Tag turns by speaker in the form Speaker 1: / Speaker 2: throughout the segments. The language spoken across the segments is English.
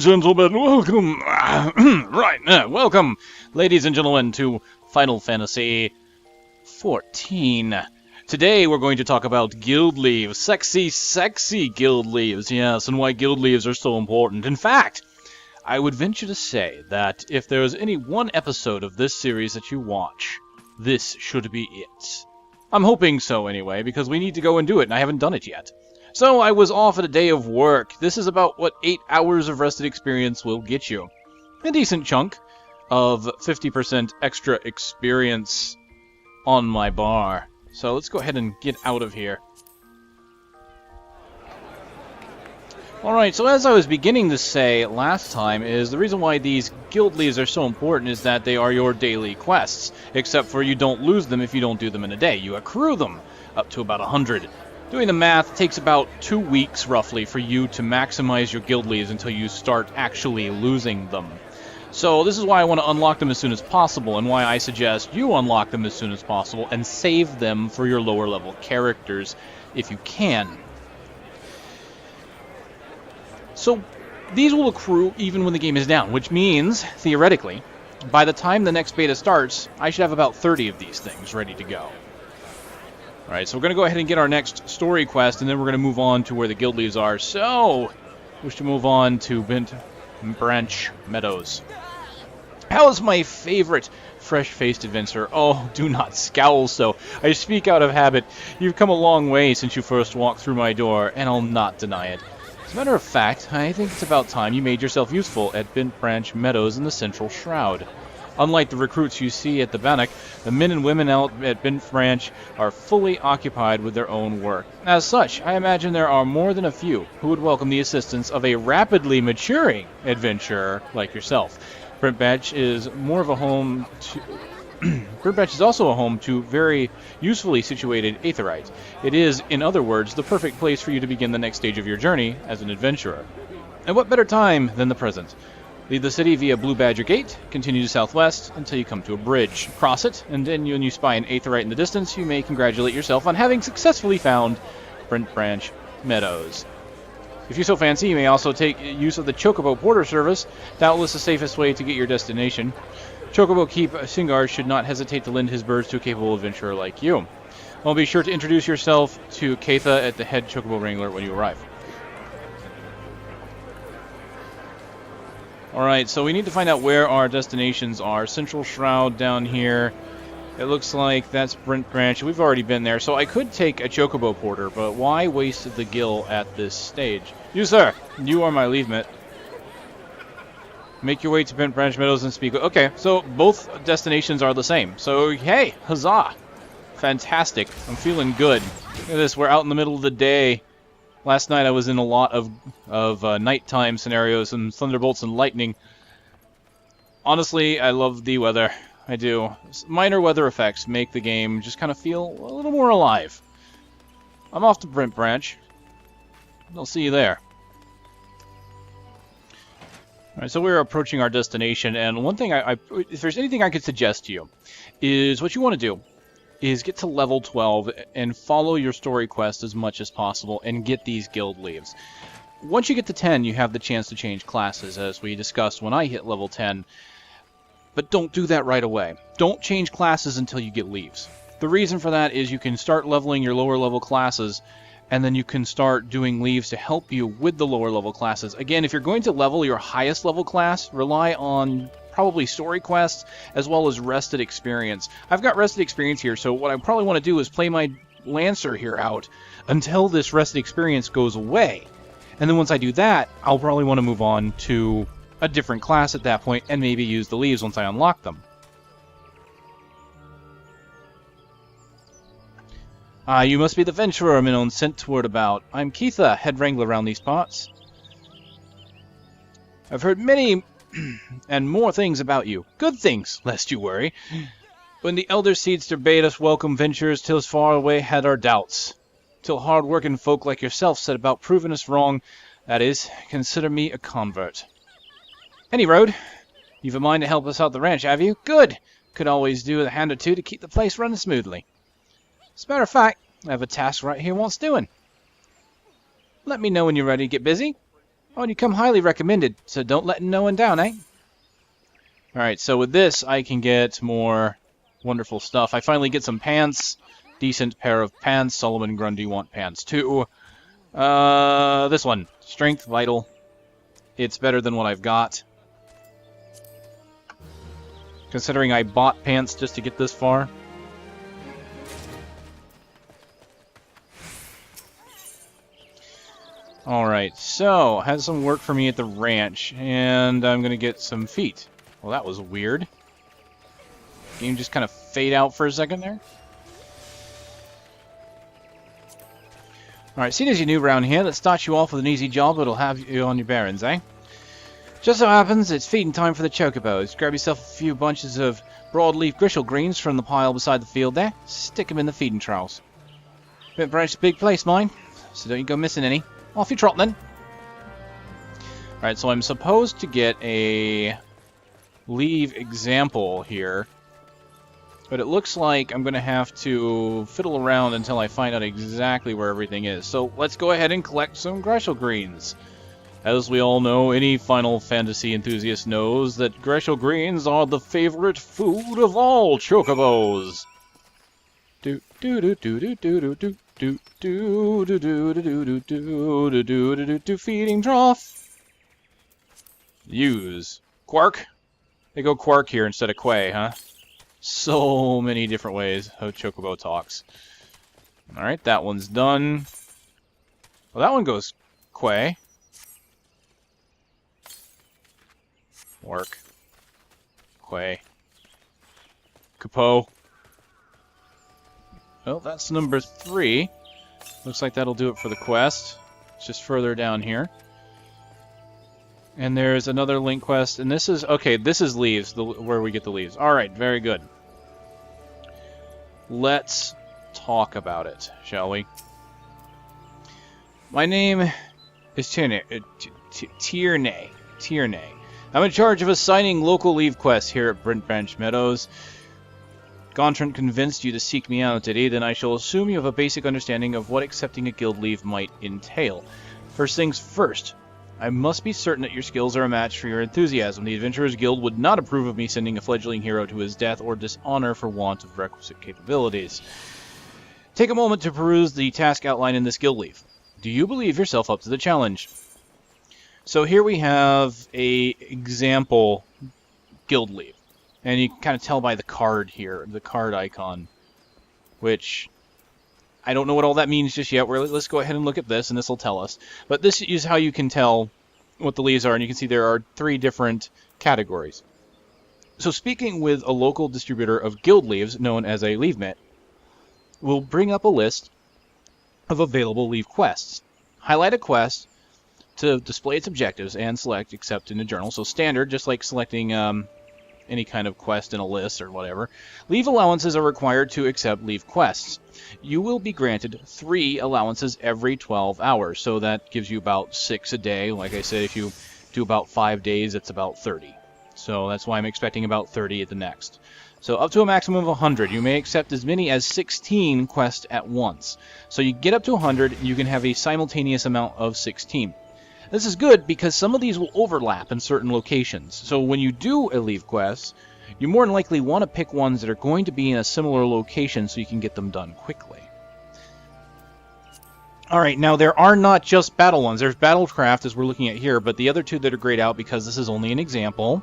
Speaker 1: gentlemen, welcome. Welcome, ladies and gentlemen, to Final Fantasy XIV. Today we're going to talk about Guildleves, sexy Guildleves, yes, and why Guildleves are so important. In fact, I would venture to say that if there is any one episode of this series that you watch, this should be it. I'm hoping so anyway, because we need to go and do it, and I haven't done it yet. So I was off at a day of work. This is about what 8 hours of rested experience will get you. A decent chunk of 50% extra experience on my bar. So let's go ahead and get out of here. Alright, so as I was beginning to say last time, is the reason why these Guildleves are so important is that they are your daily quests. Except for you don't lose them if you don't do them in a day. You accrue them up to about 100. Doing the math takes about 2 weeks, roughly, for you to maximize your Guildleves until you start actually losing them. So this is why I want to unlock them as soon as possible, and why I suggest you unlock them as soon as possible, and save them for your lower level characters, if you can. So these will accrue even when the game is down, which means, theoretically, by the time the next beta starts, I should have about 30 of these things ready to go. Alright, so we're going to go ahead and get our next story quest, and then we're going to move on to where the Guildleves are. So, wish to move on to Bent Branch Meadows. How is my favorite fresh-faced adventurer? Oh, do not scowl so. I speak out of habit. You've come a long way since you first walked through my door, and I'll not deny it. As a matter of fact, I think it's about time you made yourself useful at Bent Branch Meadows in the Central Shroud. Unlike the recruits you see at the Bannock, the men and women out at Bent Branch are fully occupied with their own work. As such, I imagine there are more than a few who would welcome the assistance of a rapidly maturing adventurer like yourself. Bent Branch is more of a home to... Bent Branch is also a home to very usefully situated aetherites. It is, in other words, the perfect place for you to begin the next stage of your journey as an adventurer. And what better time than the present? Leave the city via Blue Badger Gate, continue to southwest until you come to a bridge. Cross it, and then when you spy an aetherite in the distance, you may congratulate yourself on having successfully found Bent Branch Meadows. If you so fancy, you may also take use of the Chocobo Porter service, doubtless the safest way to get your destination. Chocobo Keep Singar should not hesitate to lend his birds to a capable adventurer like you. Well, be sure to introduce yourself to Lethe at the head Chocobo Wrangler when you arrive. Alright, so we need to find out where our destinations are. Central Shroud down here. It looks like that's Bent Branch. We've already been there, so I could take a Chocobo Porter, but why waste the gill at this stage? You, sir! You are my Levemet. Make your way to Bent Branch Meadows and speak. Okay, so both destinations are the same. So, hey, huzzah! Fantastic. I'm feeling good. Look at this, we're out in the middle of the day. Last night I was in a lot of nighttime scenarios and thunderbolts and lightning. Honestly, I love the weather. I do. Minor weather effects make the game just kind of feel a little more alive. I'm off to Bent Branch. I'll see you there. Alright, so we're approaching our destination, and one thing if there's anything I could suggest to you, is what you want to do is get to level 12 and follow your story quest as much as possible and get these Guildleves. Once you get to 10, you have the chance to change classes, as we discussed when I hit level 10. But don't do that right away. Don't change classes until you get Leves. The reason for that is you can start leveling your lower level classes, and then you can start doing Leves to help you with the lower level classes. Again, if you're going to level your highest level class, rely on probably story quests, as well as rested experience. I've got rested experience here, so what I probably want to do is play my Lancer here out until this rested experience goes away. And then once I do that, I'll probably want to move on to a different class at that point, and maybe use the Leves once I unlock them. You must be the venturer Minon sent word about. I'm Lethe, head wrangler around these parts. I've heard many and more things about you. Good things, lest you worry. When the elder seedster bade us welcome ventures till as far away had our doubts. Till hard-working folk like yourself set about proving us wrong, that is, consider me a convert. Any road? You've a mind to help us out the ranch, have you? Good! Could always do with a hand or two to keep the place running smoothly. As a matter of fact, I have a task right here wants doing. Let me know when you're ready to get busy. Oh, and you come highly recommended, so don't let no one down, eh? Alright, so with this, I can get more wonderful stuff. I finally get some pants. Decent pair of pants. Solomon Grundy want pants too. This one. Strength, vital. It's better than what I've got. Considering I bought pants just to get this far. Alright, so, had some work for me at the ranch, and I'm gonna get some feet. Well, that was weird. Game just kind of fade out for a second there. Alright, seeing as you're new around here, let's start you off with an easy job that'll have you on your bearings, eh? Just so happens, it's feeding time for the chocobos. Grab yourself a few bunches of broadleaf grishel greens from the pile beside the field there. Stick them in the feeding troughs. Bit Branch's big place, mine, so don't you go missing any. Off you trot, then. Alright, so I'm supposed to get a Leve example here. But it looks like I'm going to have to fiddle around until I find out exactly where everything is. So let's go ahead and collect some greshel greens. As we all know, any Final Fantasy enthusiast knows that greshel greens are the favorite food of all chocobos. Do do do do do do do do do do do do do do do do feeding trough. Use quark. They go quark here instead of quay, huh? So many different ways how chocobo talks. Alright, that one's done. Well, that one goes quay. Work. Quay. Capo. Well, that's number 3. Looks like that'll do it for the quest. It's just further down here. And there's another link quest, and this is... Okay, this is Leves, where we get the leaves. Alright, very good. Let's talk about it, shall we? My name is Tierney. I'm in charge of assigning local Levequests here at Brent Branch Meadows. Gontran convinced you to seek me out today, then I shall assume you have a basic understanding of what accepting a guild leve might entail. First things first, I must be certain that your skills are a match for your enthusiasm. The Adventurers Guild would not approve of me sending a fledgling hero to his death or dishonor for want of requisite capabilities. Take a moment to peruse the task outline in this guild leve. Do you believe yourself up to the challenge? So here we have a example guild leve. And you can kind of tell by the card here, the card icon, which I don't know what all that means just yet. Let's go ahead and look at this, and this will tell us. But this is how you can tell what the leves are, and you can see there are 3 different categories. So speaking with a local distributor of guild leves, known as a Levemet, will bring up a list of available Levequests. Highlight a quest to display its objectives and select Accept in a journal. So standard, just like selecting any kind of quest in a list or whatever. Leve allowances are required to accept Levequests. You will be granted 3 allowances every 12 hours, so that gives you about 6 a day. Like I said, if you do about 5 days, it's about 30. So that's why I'm expecting about 30 at the next. So up to a maximum of 100. You may accept as many as 16 quests at once. So you get up to 100, you can have a simultaneous amount of 16. This is good because some of these will overlap in certain locations. So when you do a Levequest, you more than likely want to pick ones that are going to be in a similar location so you can get them done quickly. Alright, now there are not just battle ones. There's Battlecraft, as we're looking at here, but the other 2 that are grayed out, because this is only an example,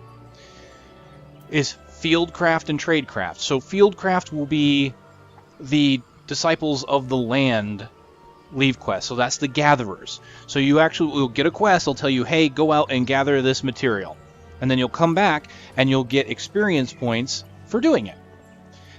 Speaker 1: is Fieldcraft and Tradecraft. So Fieldcraft will be the Disciples of the Land Levequest, so that's the gatherers. So you actually will get a quest, they'll tell you, hey, go out and gather this material. And then you'll come back and you'll get experience points for doing it.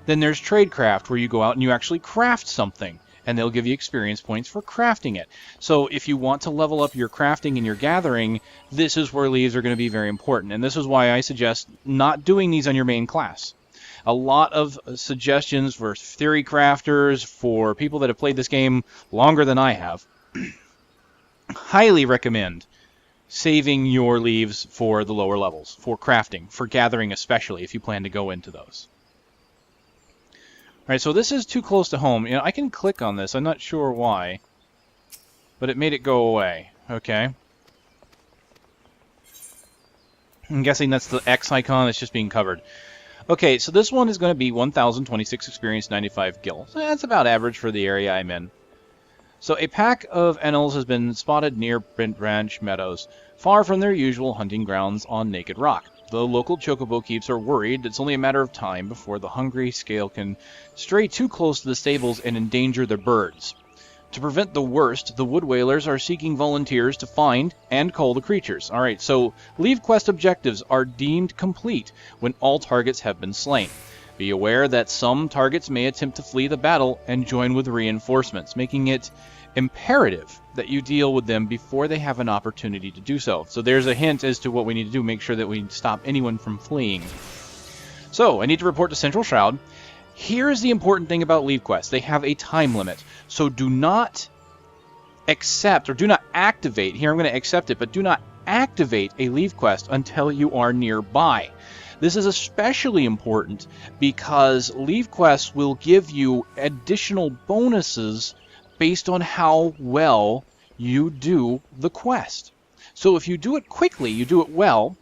Speaker 1: Then there's Tradecraft, where you go out and you actually craft something, and they'll give you experience points for crafting it. So if you want to level up your crafting and your gathering, this is where leves are going to be very important. And this is why I suggest not doing these on your main class. A lot of suggestions for theory crafters, for people that have played this game longer than I have. Highly recommend saving your leves for the lower levels, for crafting, for gathering especially, if you plan to go into those. Alright, so this is too close to home. You know, I can click on this, I'm not sure why, but it made it go away. Okay. I'm guessing that's the X icon that's just being covered. Okay, so this one is going to be 1,026 experience, 95 gil. So that's about average for the area I'm in. So a pack of Enels has been spotted near Brent Branch Meadows, far from their usual hunting grounds on Naked Rock. The local chocobo keeps are worried it's only a matter of time before the hungry scale can stray too close to the stables and endanger the birds. To prevent the worst, the wood whalers are seeking volunteers to find and cull the creatures. Alright, so Levequest objectives are deemed complete when all targets have been slain. Be aware that some targets may attempt to flee the battle and join with reinforcements, making it imperative that you deal with them before they have an opportunity to do so. So there's a hint as to what we need to do, make sure that we stop anyone from fleeing. So, I need to report to Central Shroud. Here's the important thing about Levequests. They have a time limit, so do not accept, or do not activate, here I'm going to accept it, but do not activate a Levequest until you are nearby. This is especially important because Levequests will give you additional bonuses based on how well you do the quest. So if you do it quickly, you do it well,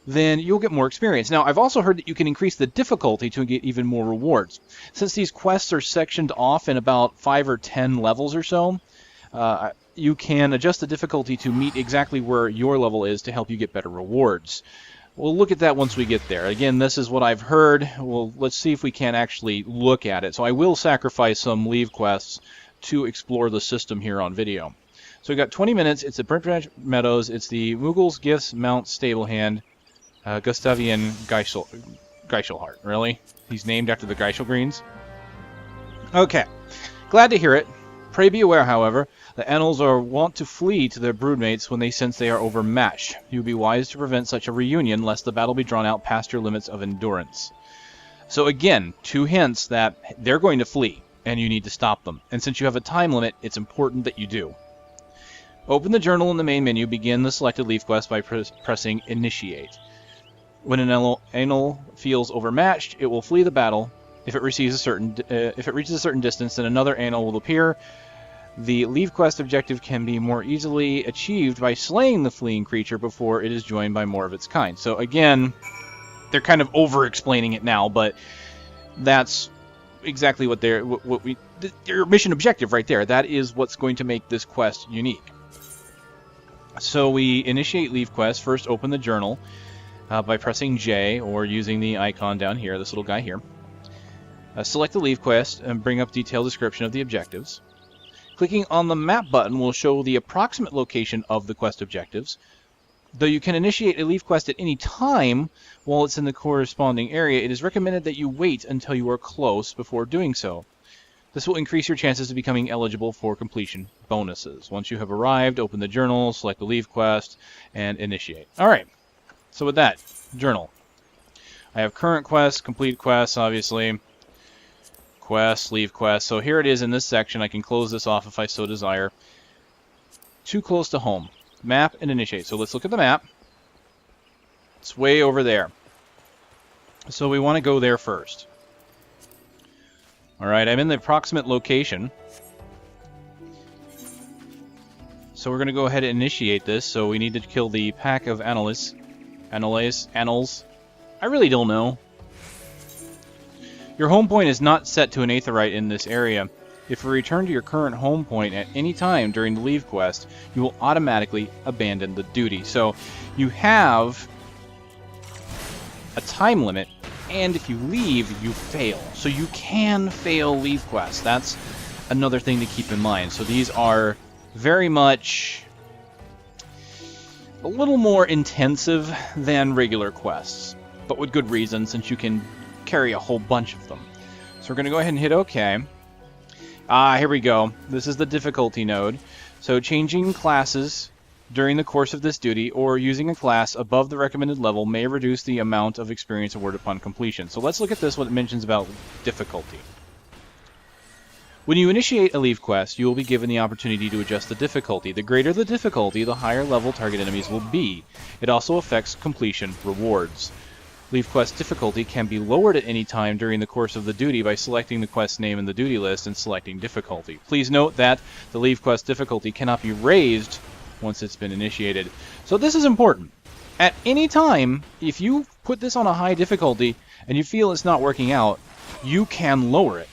Speaker 1: then you'll get more experience. Now, I've also heard that you can increase the difficulty to get even more rewards. Since these quests are sectioned off in about 5 or 10 levels or so, you can adjust the difficulty to meet exactly where your level is to help you get better rewards. We'll look at that once we get there. Again, this is what I've heard. Well, let's see if we can actually look at it. So I will sacrifice some Levequests to explore the system here on video. So we've got 20 minutes. It's at Brent Branch Meadows. It's the Muggles Gifts Mount Stablehand, Gustavian Geishelhart. Really? He's named after the Geishel Greens? Okay. Glad to hear it. Pray be aware, however, the Enels are wont to flee to their broodmates when they sense they are overmatched. You would be wise to prevent such a reunion, lest the battle be drawn out past your limits of endurance. So again, 2 hints that they're going to flee, and you need to stop them. And since you have a time limit, it's important that you do. Open the journal in the main menu, begin the selected Levequest by pressing Initiate. When an Enel feels overmatched, it will flee the battle. If it reaches a certain distance, then another Enel will appear. The Levequest objective can be more easily achieved by slaying the fleeing creature before it is joined by more of its kind. So again, they're kind of over-explaining it now, but that's exactly what their mission objective right there. That is what's going to make this quest unique. So we initiate Levequest. First, open the journal by pressing J or using the icon down here, this little guy here. Select the Levequest and bring up detailed description of the objectives. Clicking on the map button will show the approximate location of the quest objectives. Though you can initiate a Levequest at any time while it's in the corresponding area, it is recommended that you wait until you are close before doing so. This will increase your chances of becoming eligible for completion bonuses. Once you have arrived, open the journal, select the Levequest, and initiate. Alright, so with that, journal. I have current quests, complete quests, obviously. Quests, Levequests. So here it is in this section. I can close this off if I so desire. Too close to home. Map and initiate. So let's look at the map. It's way over there. So we want to go there first. Alright, I'm in the approximate location. So we're going to go ahead and initiate this. So we need to kill the pack of Anels. I really don't know. Your home point is not set to an Aetheryte in this area. If you return to your current home point at any time during the Levequest, you will automatically abandon the duty. So you have a time limit, and if you leave, you fail. So you can fail Levequests. That's another thing to keep in mind. So these are very much a little more intensive than regular quests, but with good reason, since you can carry a whole bunch of them. So we're going to go ahead and hit OK. Here we go. This is the difficulty node. So changing classes during the course of this duty or using a class above the recommended level may reduce the amount of experience awarded upon completion. So let's look at this, what it mentions about difficulty. When you initiate a Levequest, you will be given the opportunity to adjust the difficulty. The greater the difficulty, the higher level target enemies will be. It also affects completion rewards. Levequest difficulty can be lowered at any time during the course of the duty by selecting the quest name in the duty list and selecting difficulty. Please note that the Levequest difficulty cannot be raised once it's been initiated. So this is important. At any time, if you put this on a high difficulty and you feel it's not working out, you can lower it.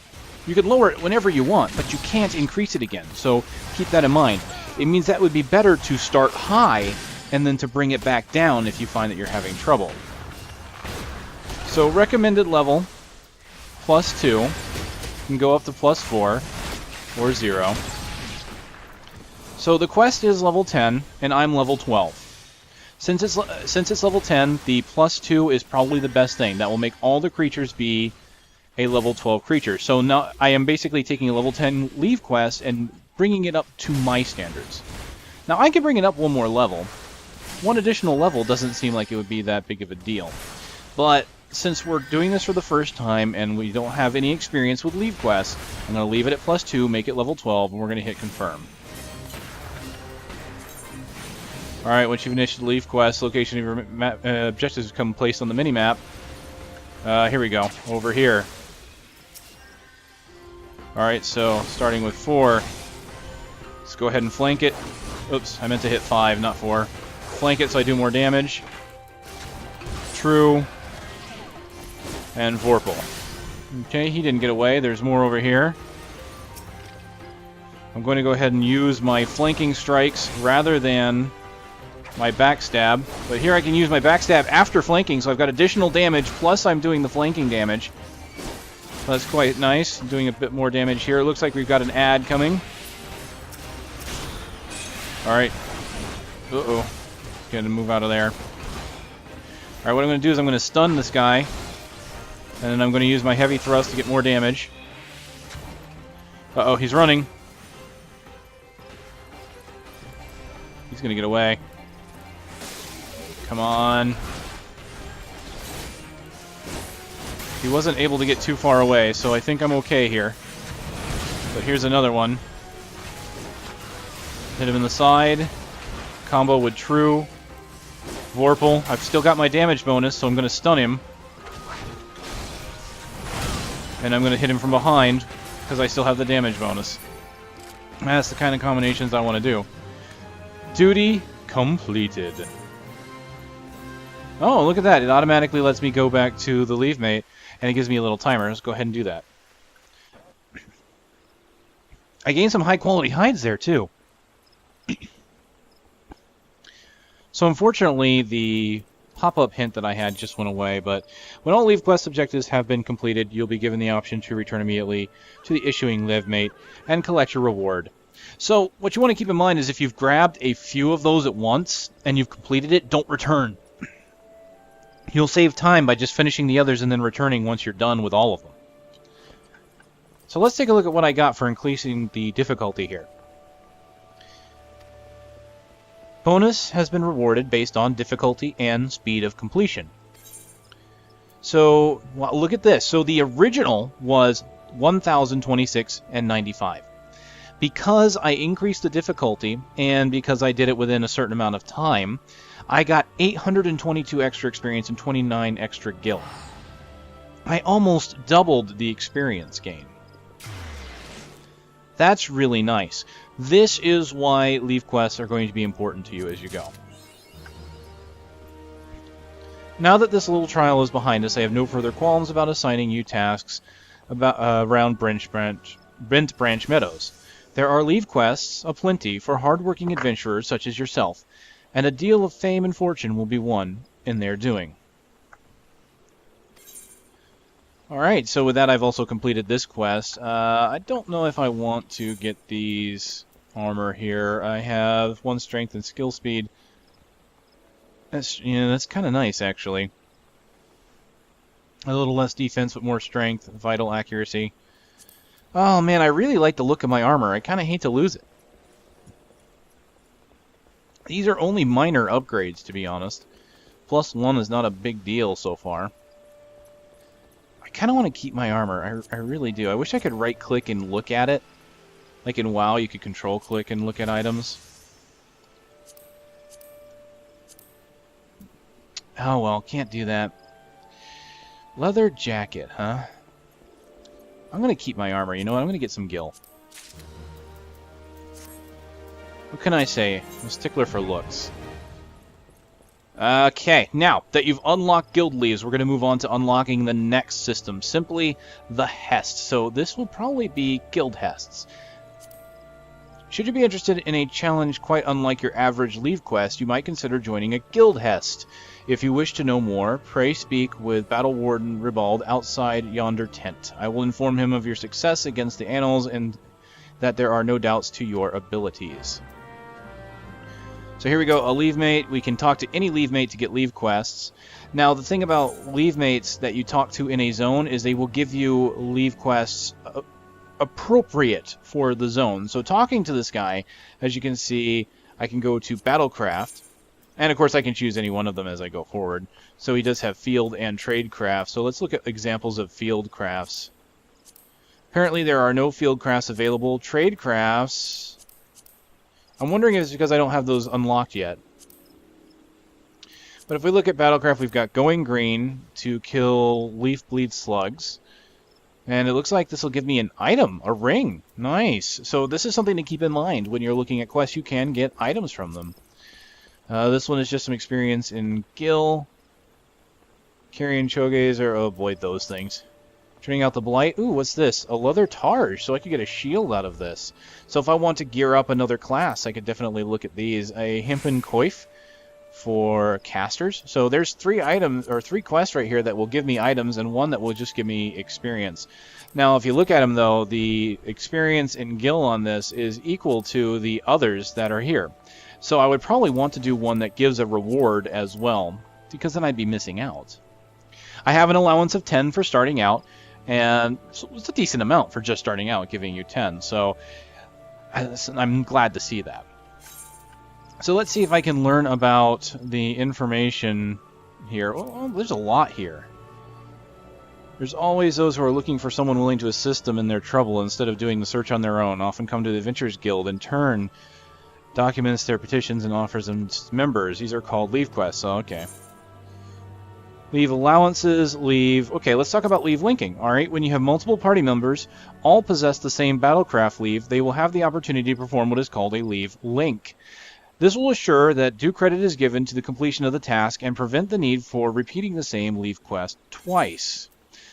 Speaker 1: You can lower it whenever you want, but you can't increase it again. So keep that in mind. It means that would be better to start high and then to bring it back down if you find that you're having trouble. So recommended level, +2. You can go up to +4 or 0. So the quest is level 10, and I'm level 12. Since it's level 10, the +2 is probably the best thing. That will make all the creatures be a level 12 creature. So now I am basically taking a level 10 Levequest and bringing it up to my standards. Now I can bring it up one more level. One additional level doesn't seem like it would be that big of a deal. But since we're doing this for the first time and we don't have any experience with Levequest, I'm going to leave it at +2, make it level 12, and we're going to hit confirm. Alright, once you've initiated Levequest, location of your objectives become placed on the minimap. Here we go, over here. Alright, so starting with 4, let's go ahead and flank it. Oops, I meant to hit 5, not 4. Flank it so I do more damage. True. And Vorpal. Okay, he didn't get away. There's more over here. I'm going to go ahead and use my flanking strikes rather than my backstab. But here I can use my backstab after flanking, so I've got additional damage, plus I'm doing the flanking damage. So that's quite nice. Doing a bit more damage here. It looks like we've got an ad coming. Alright. Uh-oh. Gotta move out of there. Alright, what I'm going to do is I'm going to stun this guy. And then I'm going to use my heavy thrust to get more damage. Uh-oh, he's running. He's going to get away. Come on. He wasn't able to get too far away, so I think I'm okay here. But here's another one. Hit him in the side. Combo with True. Vorpal. I've still got my damage bonus, so I'm going to stun him. And I'm going to hit him from behind, because I still have the damage bonus. That's the kind of combinations I want to do. Duty completed. Oh, look at that. It automatically lets me go back to the Levemate, and it gives me a little timer. Let's go ahead and do that. I gained some high-quality hides there, too. So, unfortunately, the pop-up hint that I had just went away, but when all Levequest objectives have been completed, you'll be given the option to return immediately to the issuing Levemate and collect your reward. So, what you want to keep in mind is if you've grabbed a few of those at once, and you've completed it, don't return. You'll save time by just finishing the others and then returning once you're done with all of them. So let's take a look at what I got for increasing the difficulty here. Bonus has been rewarded based on difficulty and speed of completion. So, well, look at this. So the original was 1026 and 95. Because I increased the difficulty, and because I did it within a certain amount of time, I got 822 extra experience and 29 extra gil. I almost doubled the experience gain. That's really nice. This is why Levequests are going to be important to you as you go. Now that this little trial is behind us, I have no further qualms about assigning you tasks around Brent Branch Meadows. There are Levequests aplenty for hard-working adventurers such as yourself, and a deal of fame and fortune will be won in their doing. Alright, so with that I've also completed this quest. I don't know if I want to get these armor here. I have 1 strength and skill speed. That's kind of nice, actually. A little less defense, but more strength, vital accuracy. Oh man, I really like the look of my armor. I kind of hate to lose it. These are only minor upgrades, to be honest. +1 is not a big deal so far. I kind of want to keep my armor. I really do. I wish I could right-click and look at it. Like in WoW, you could control-click and look at items. Oh well, can't do that. Leather jacket, huh? I'm going to keep my armor. You know what? I'm going to get some gil. What can I say? I'm a stickler for looks. Okay, now that you've unlocked Guildleves, we're going to move on to unlocking the next system, simply the Hest. So this will probably be Guildhests. Should you be interested in a challenge quite unlike your average Levequest, you might consider joining a Guildhest. If you wish to know more, pray speak with Battle Warden Ribald outside yonder tent. I will inform him of your success against the Annals and that there are no doubts to your abilities. So here we go, a Levemate. We can talk to any Levemate to get Levequests. Now, the thing about Levemates that you talk to in a zone is they will give you Levequests appropriate for the zone. So talking to this guy, as you can see, I can go to Battlecraft. And, of course, I can choose any one of them as I go forward. So he does have Field and Tradecraft. So let's look at examples of Fieldcrafts. Apparently, there are no Fieldcrafts available. Tradecrafts... I'm wondering if it's because I don't have those unlocked yet. But if we look at Battlecraft, we've got Going Green to kill Leaf Bleed Slugs. And it looks like this will give me an item, a ring. Nice. So this is something to keep in mind. When you're looking at quests, you can get items from them. This one is just some experience in Gil. Carrying Chogazer. Oh, avoid those things. Turning out the Blight. Ooh, what's this? A leather targe, so I could get a shield out of this. So if I want to gear up another class, I could definitely look at these. A Hempen Coif for casters. So there's 3 items, or 3 quests right here that will give me items, and one that will just give me experience. Now, if you look at them, though, the experience in Gil on this is equal to the others that are here. So I would probably want to do one that gives a reward as well, because then I'd be missing out. I have an allowance of 10 for starting out, and it's a decent amount for just starting out, giving you 10. So I'm glad to see that. So let's see if I can learn about the information here. Oh, there's a lot here. There's always those who are looking for someone willing to assist them in their trouble instead of doing the search on their own. Often come to the Adventurers Guild in turn, documents their petitions and offers them members. These are called Levequests. Oh, okay. Leave allowances, leave... Okay, let's talk about Leve Linking. Alright, when you have multiple party members, all possess the same Battlecraft Leve, they will have the opportunity to perform what is called a Leve Link. This will assure that due credit is given to the completion of the task and prevent the need for repeating the same Leve quest twice.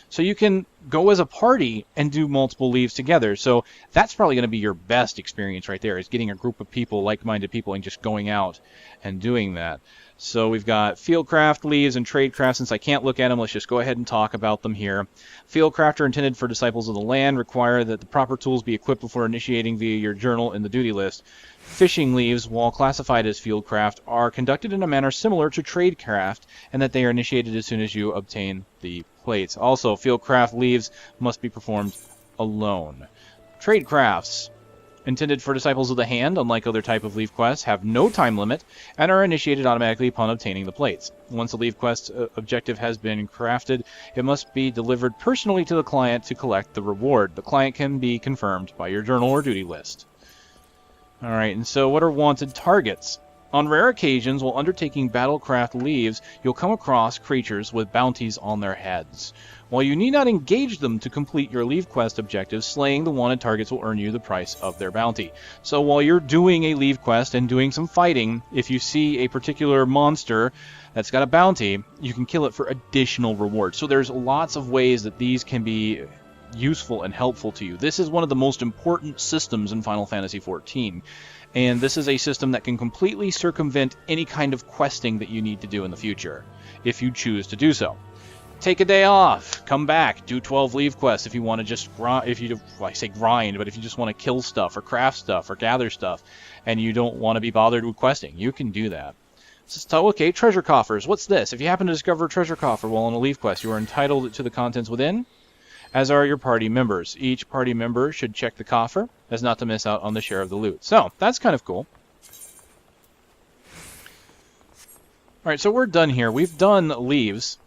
Speaker 1: So you can go as a party and do multiple Leves together. So that's probably going to be your best experience right there, is getting a group of people, like-minded people, and just going out and doing that. So we've got Fieldcraft, Leves, and Tradecraft. Since I can't look at them, let's just go ahead and talk about them here. Fieldcraft are intended for disciples of the land, require that the proper tools be equipped before initiating via your journal in the duty list. Fishing Leves, while classified as Fieldcraft, are conducted in a manner similar to Tradecraft, and that they are initiated as soon as you obtain the plates. Also, Fieldcraft Leves must be performed alone. Tradecrafts, intended for disciples of the hand, unlike other type of Leve quests, have no time limit and are initiated automatically upon obtaining the plates. Once a Leve quest objective has been crafted, it must be delivered personally to the client to collect the reward. The client can be confirmed by your journal or duty list. Alright, and so what are wanted targets? On rare occasions, while undertaking Battlecraft Leves, you'll come across creatures with bounties on their heads. While you need not engage them to complete your Leve quest objectives, slaying the wanted targets will earn you the price of their bounty. So while you're doing a Leve quest and doing some fighting, if you see a particular monster that's got a bounty, you can kill it for additional reward. So there's lots of ways that these can be useful and helpful to you. This is one of the most important systems in Final Fantasy XIV. And this is a system that can completely circumvent any kind of questing that you need to do in the future, if you choose to do so. Take a day off, come back, do 12 Leve quests if you want to just grind, I say grind, but if you just want to kill stuff or craft stuff or gather stuff and you don't want to be bothered with questing, you can do that. So, okay, treasure coffers. What's this? If you happen to discover a treasure coffer while on a Leve quest, you are entitled to the contents within, as are your party members. Each party member should check the coffer as not to miss out on the share of the loot. So, that's kind of cool. Alright, so we're done here. We've done Leves.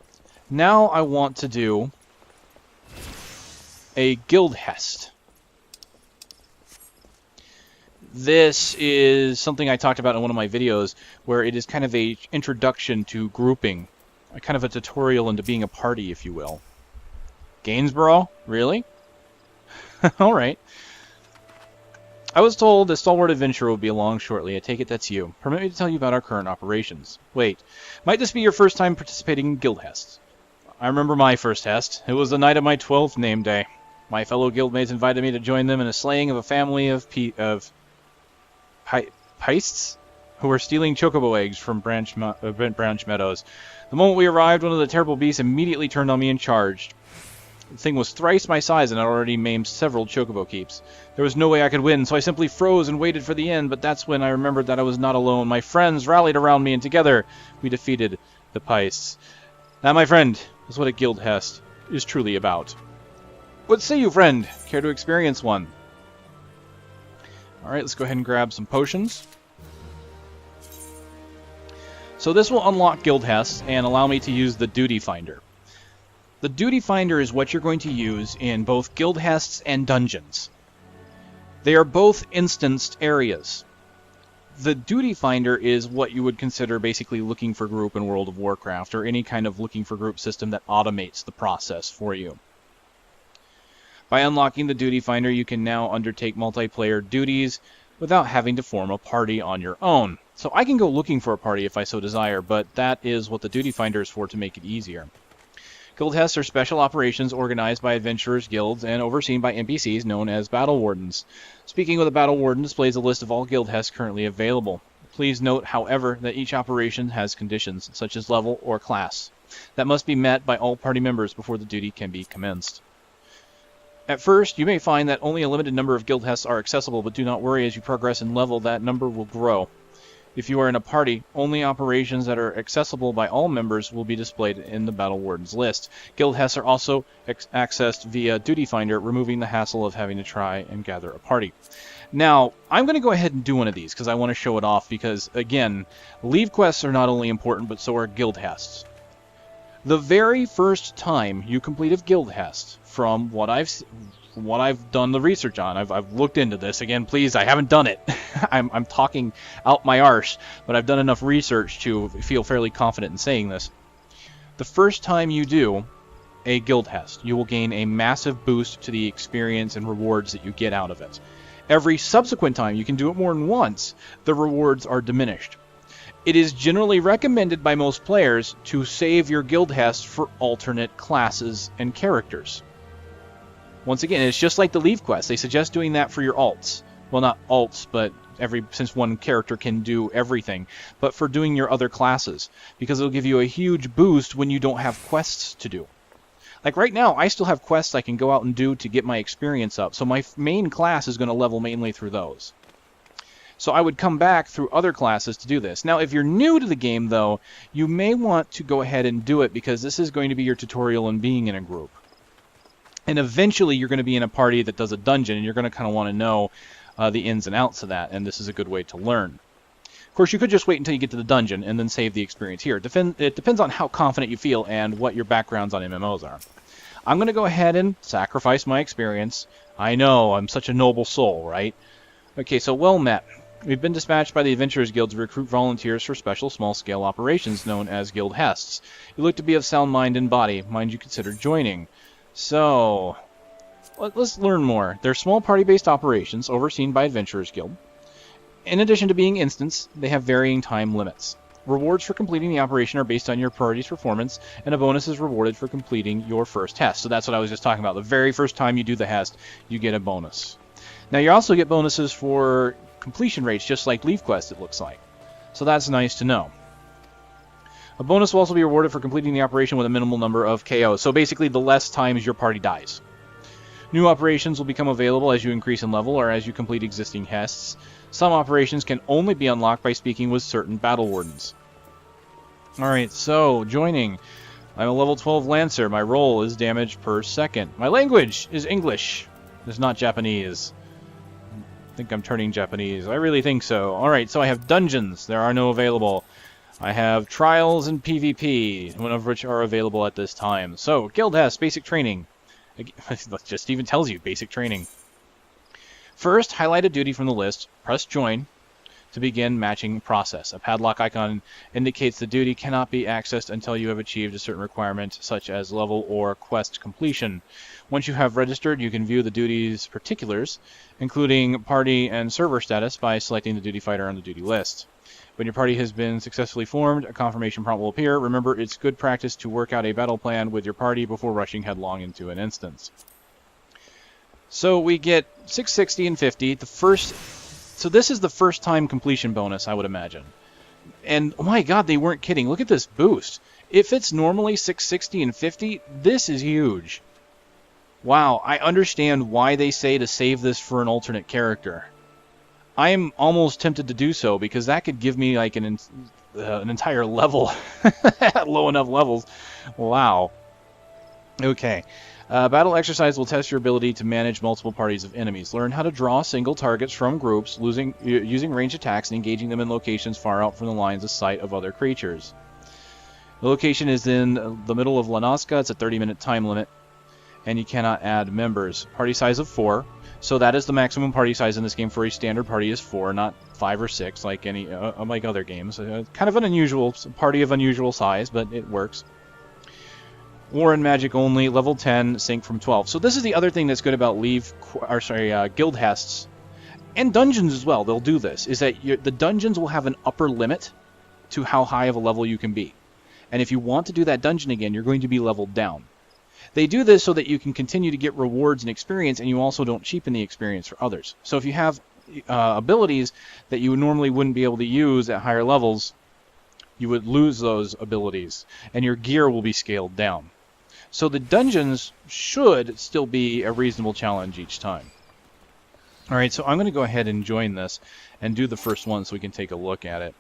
Speaker 1: Now I want to do a Guildhest. This is something I talked about in one of my videos, where it is kind of a introduction to grouping. Kind of a tutorial into being a party, if you will. Gainsborough? Really? Alright.
Speaker 2: I was told a stalwart adventurer will be along shortly. I take it that's you. Permit me to tell you about our current operations. Wait, might this be your first time participating in Guildhests? I remember my first Hest. It was the night of my 12th name day. My fellow guildmates invited me to join them in a slaying of a family of Peists who were stealing chocobo eggs from branch meadows. The moment we arrived, one of the terrible beasts immediately turned on me and charged. The thing was thrice my size and had already maimed several chocobo keeps. There was no way I could win, so I simply froze and waited for the end, but that's when I remembered that I was not alone. My friends rallied around me, and together we defeated the Peists. That, my friend, is what a Guildhest is truly about. What say you, friend? Care to experience one? Alright, let's go ahead and grab some potions. So this will unlock Guildhests and allow me to use the Duty Finder. The Duty Finder is what you're going to use in both Guildhests and dungeons. They are both instanced areas. The Duty Finder is what you would consider basically looking for group in World of Warcraft, or any kind of looking for group system that automates the process for you. By unlocking the Duty Finder, you can now undertake multiplayer duties without having to form a party on your own. So I can go looking for a party if I so desire, but that is what the Duty Finder is for, to make it easier. Guildhests are special operations organized by adventurers' guilds and overseen by NPCs known as Battle Wardens. Speaking with a Battle Warden displays a list of all Guildhests currently available. Please note, however, that each operation has conditions, such as level or class, that must be met by all party members before the duty can be commenced. At first, you may find that only a limited number of Guildhests are accessible, but do not worry, as you progress in level, that number will grow. If you are in a party, only operations that are accessible by all members will be displayed in the Battle Warden's list. Guildhests are also accessed via Duty Finder, removing the hassle of having to try and gather a party. Now, I'm going to go ahead and do one of these, because I want to show it off, because, again, Levequests are not only important, but so are Guildhests. The very first time you complete a Guildhest, from what I've done the research on, I've looked into this. Again, please, I haven't done it. I'm talking out my arse, but I've done enough research to feel fairly confident in saying this. The first time you do a Guildhest, you will gain a massive boost to the experience and rewards that you get out of it. Every subsequent time, you can do it more than once, the rewards are diminished. It is generally recommended by most players to save your Guildhest for alternate classes and characters. Once again, it's just like the Levequests. They suggest doing that for your alts. Well, not alts, but since one character can do everything, but for doing your other classes, because it'll give you a huge boost when you don't have quests to do. Like right now, I still have quests I can go out and do to get my experience up, so my main class is going to level mainly through those. So I would come back through other classes to do this. Now, if you're new to the game, though, you may want to go ahead and do it, because this is going to be your tutorial in being in a group. And eventually you're going to be in a party that does a dungeon, and you're going to kind of want to know the ins and outs of that, and this is a good way to learn. Of course, you could just wait until you get to the dungeon and then save the experience here. It depends on how confident you feel and what your backgrounds on MMOs are. I'm going to go ahead and sacrifice my experience. I know, I'm such a noble soul, right? Okay, so well met. We've been dispatched by the Adventurers Guild to recruit volunteers for special small-scale operations known as Guildhests. You look to be of sound mind and body. Mind you consider joining. So, let's learn more. They're small party-based operations overseen by Adventurers Guild. In addition to being instants, they have varying time limits. Rewards for completing the operation are based on your party's performance, and a bonus is rewarded for completing your first Hest. So that's what I was just talking about. The very first time you do the Hest, you get a bonus. Now, you also get bonuses for completion rates, just like Levequests, it looks like. So that's nice to know. A bonus will also be rewarded for completing the operation with a minimal number of KOs. So basically, the less times your party dies. New operations will become available as you increase in level or as you complete existing Hests. Some operations can only be unlocked by speaking with certain Battle Wardens. Alright, so, joining. I'm a level 12 Lancer. My roll is damage per second. My language is English. It's not Japanese. I think I'm turning Japanese. I really think so. Alright, so I have dungeons. There are no available. I have trials and PvP, one of which are available at this time. So, Guildhest, basic training. It just even tells you basic training. First, highlight a duty from the list, press join to begin matching process. A padlock icon indicates the duty cannot be accessed until you have achieved a certain requirement, such as level or quest completion. Once you have registered, you can view the duty's particulars, including party and server status, by selecting the duty fighter on the duty list. When your party has been successfully formed, a confirmation prompt will appear. Remember, it's good practice to work out a battle plan with your party before rushing headlong into an instance. So we get 660 and 50. So this is the first time completion bonus, I would imagine. And oh my god, they weren't kidding. Look at this boost. If it's normally 660 and 50, this is huge. Wow, I understand why they say to save this for an alternate character. I am almost tempted to do so, because that could give me like an entire level at low enough levels. Wow. Okay. Battle exercise will test your ability to manage multiple parties of enemies. Learn how to draw single targets from groups, using ranged attacks and engaging them in locations far out from the lines of sight of other creatures. The location is in the middle of Lanaska. It's a 30-minute time limit, and you cannot add members. Party size of 4. So that is the maximum party size in this game for a standard party is 4, not 5 or 6 like like other games. Kind of an unusual party of unusual size, but it works. War and Magic only, level 10, sync from 12. So this is the other thing that's good about Guildhests and dungeons as well. They'll do this, is that the dungeons will have an upper limit to how high of a level you can be. And if you want to do that dungeon again, you're going to be leveled down. They do this so that you can continue to get rewards and experience, and you also don't cheapen the experience for others. So if you have abilities that you normally wouldn't be able to use at higher levels, you would lose those abilities, and your gear will be scaled down. So the dungeons should still be a reasonable challenge each time. Alright, so I'm going to go ahead and join this and do the first one so we can take a look at it.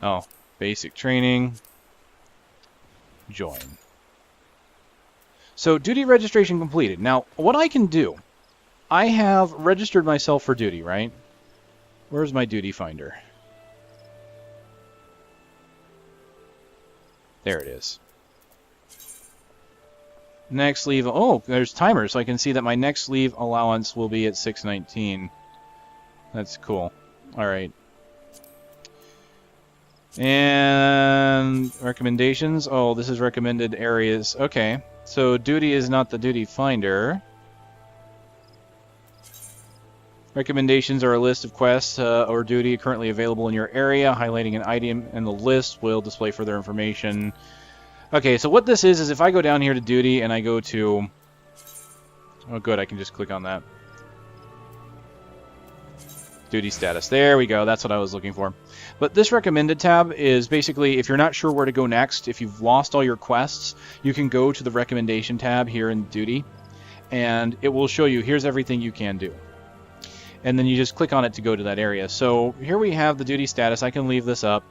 Speaker 2: Oh, basic training. Join. So duty registration completed. Now, what I can do, I have registered myself for duty, right? Where's my duty finder? There it is. Next leave. Oh, there's timers, so I can see that my next leave allowance will be at 619. That's cool. All right. And recommendations. Oh, this is recommended areas. Okay. So duty is not the duty finder. Recommendations are a list of quests or duty currently available in your area. Highlighting an item in the list will display further information. Okay, so what this is if I go down here to duty and I go to... Oh good, I can just click on that. Duty status. There we go, that's what I was looking for. But this recommended tab is basically, if you're not sure where to go next, if you've lost all your quests, you can go to the recommendation tab here in duty, and it will show you, here's everything you can do. And then you just click on it to go to that area. So here we have the duty status. I can leave this up.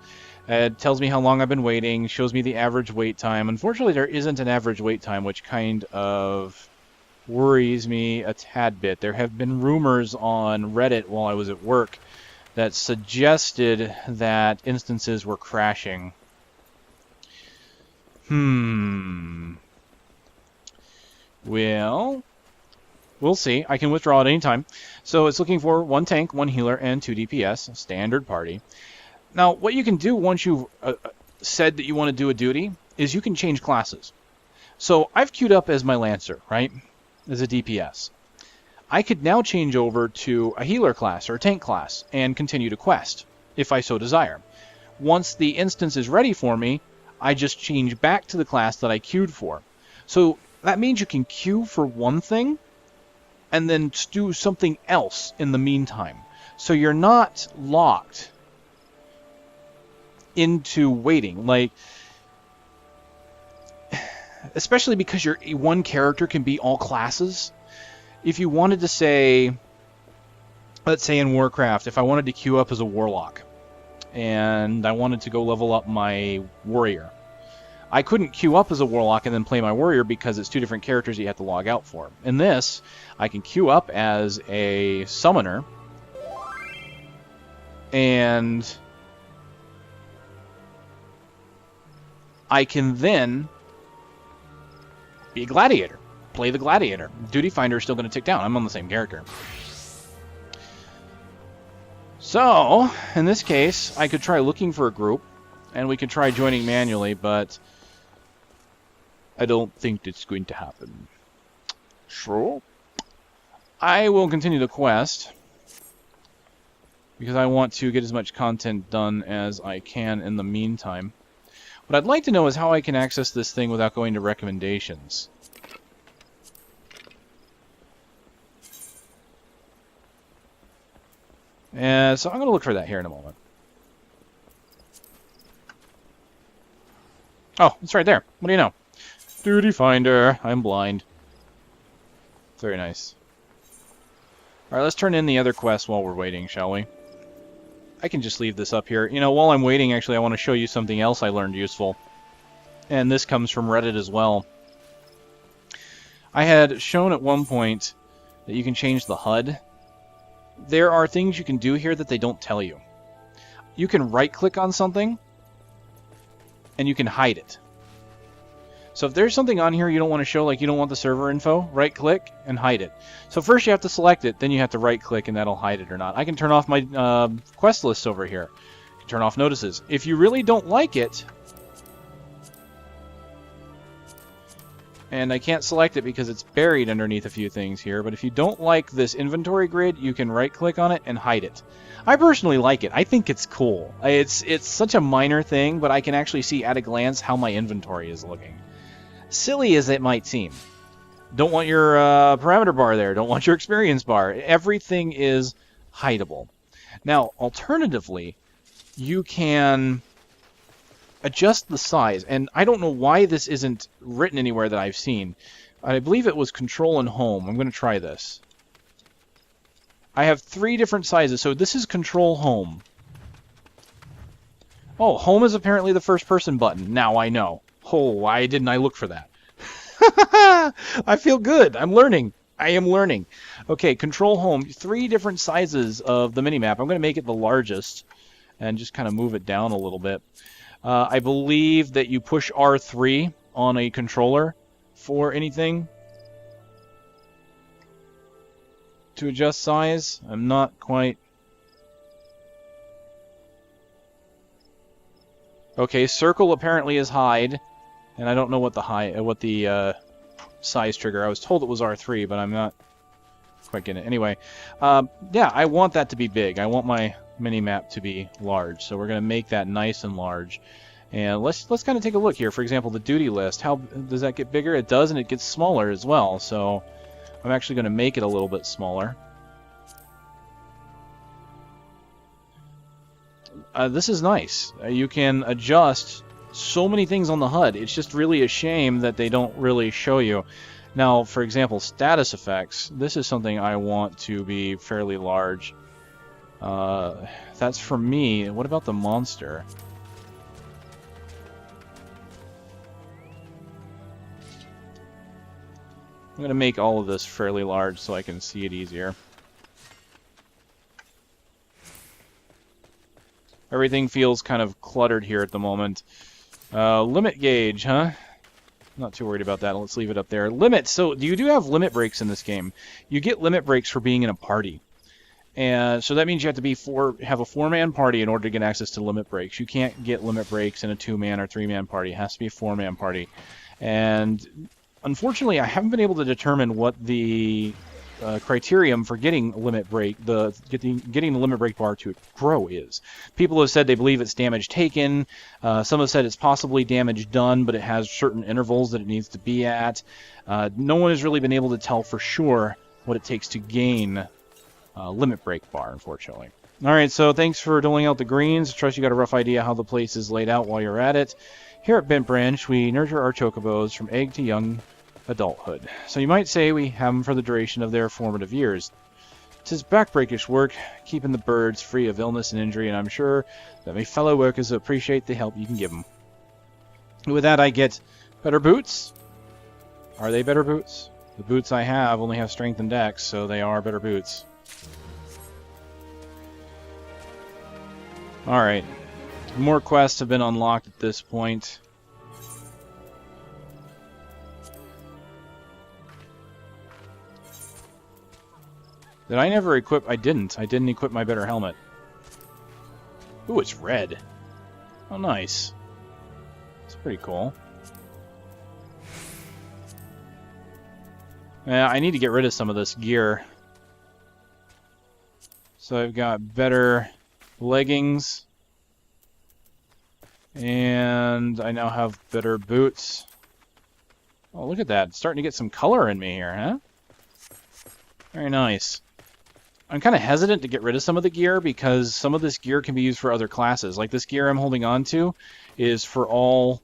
Speaker 2: It tells me how long I've been waiting, shows me the average wait time. Unfortunately, there isn't an average wait time, which kind of worries me a tad bit. There have been rumors on Reddit while I was at work that suggested that instances were crashing. Well, we'll see. I can withdraw at any time. So it's looking for 1 tank, 1 healer, and 2 DPS, standard party. Now, what you can do once you've said that you want to do a duty is you can change classes. So I've queued up as my Lancer, right? As a DPS. I could now change over to a healer class or a tank class and continue to quest, if I so desire. Once the instance is ready for me, I just change back to the class that I queued for. So that means you can queue for one thing and then do something else in the meantime. So you're not locked into waiting, like, especially because your one character can be all classes. If you wanted to say, let's say in Warcraft, if I wanted to queue up as a warlock and I wanted to go level up my warrior, I couldn't queue up as a warlock and then play my warrior because it's 2 different characters you have to log out for. In this, I can queue up as a summoner and I can then be a gladiator, play the gladiator. Duty finder is still going to tick down. I'm on the same character.
Speaker 1: So, in this case, I could try looking for a group, and we could try joining manually, but I don't think it's going to happen. So, I will continue the quest, because I want to get as much content done as I can in the meantime. What I'd like to know is how I can access this thing without going to recommendations. So I'm going to look for that here in a moment. Oh, it's right there. What do you know? Duty finder. I'm blind. Very nice. Alright, let's turn in the other quest while we're waiting, shall we? I can just leave this up here. You know, while I'm waiting, actually, I want to show you something else I learned useful. And this comes from Reddit as well. I had shown at one point that you can change the HUD. There are things you can do here that they don't tell you. You can right-click on something, and you can hide it. So if there's something on here you don't want to show, like you don't want the server info, right-click and hide it. So first you have to select it, then you have to right-click and that'll hide it or not. I can turn off my quest list over here. I can turn off notices. If you really don't like it, and I can't select it because it's buried underneath a few things here, but if you don't like this inventory grid, you can right-click on it and hide it. I personally like it. I think it's cool. It's such a minor thing, but I can actually see at a glance how my inventory is looking. Silly as it might seem. Don't want your parameter bar there. Don't want your experience bar. Everything is hideable. Now, alternatively, you can adjust the size, and I don't know why this isn't written anywhere that I've seen. I believe it was Control and Home. I'm going to try this. I have 3 different sizes, so this is Control Home. Oh, Home is apparently the first person button. Now I know. Oh, why didn't I look for that? I feel good. I'm learning. I am learning. Okay, Control Home. 3 different sizes of the minimap. I'm going to make it the largest and just kind of move it down a little bit. I believe that you push R3 on a controller for anything to adjust size. I'm not quite... Okay, circle apparently is hide, and I don't know what the size trigger. I was told it was R3, but I'm not quite getting it. Anyway, yeah, I want that to be big. I want my mini-map to be large, so we're going to make that nice and large. And let's kind of take a look here. For example, the duty list. How does that get bigger? It does, and it gets smaller as well. So I'm actually going to make it a little bit smaller. This is nice. You can adjust so many things on the HUD. It's just really a shame that they don't really show you. Now, for example, status effects. This is something I want to be fairly large. That's for me. What about the monster? I'm going to make all of this fairly large so I can see it easier. Everything feels kind of cluttered here at the moment. Limit gauge, huh? Not too worried about that. Let's leave it up there. Limits. So you do have limit breaks in this game. You get limit breaks for being in a party. And so that means you have to have a 4-man party in order to get access to limit breaks. You can't get limit breaks in a 2-man or 3-man party. It has to be a 4-man party. And unfortunately, I haven't been able to determine what the criterion for getting limit break, getting the limit break bar to grow is. People have said they believe it's damage taken. Some have said it's possibly damage done, but it has certain intervals that it needs to be at. No one has really been able to tell for sure what it takes to gain limit break bar, unfortunately. Alright, so thanks for doling out the greens. I trust you got a rough idea how the place is laid out while you're at it. Here at Bent Branch, we nurture our chocobos from egg to young adulthood. So you might say we have them for the duration of their formative years. 'Tis backbreakish work, keeping the birds free of illness and injury, and I'm sure that my fellow workers appreciate the help you can give them. With that, I get better boots. Are they better boots? The boots I have only have strength and dex, so they are better boots. Alright. More quests have been unlocked at this point. Did I never equip? I didn't. I didn't equip my better helmet. Ooh, it's red. Oh, nice. It's pretty cool. Yeah, I need to get rid of some of this gear. So I've got better leggings. And I now have better boots. Oh, look at that. It's starting to get some color in me here, huh? Very nice. I'm kind of hesitant to get rid of some of the gear because some of this gear can be used for other classes. Like this gear I'm holding on to is for all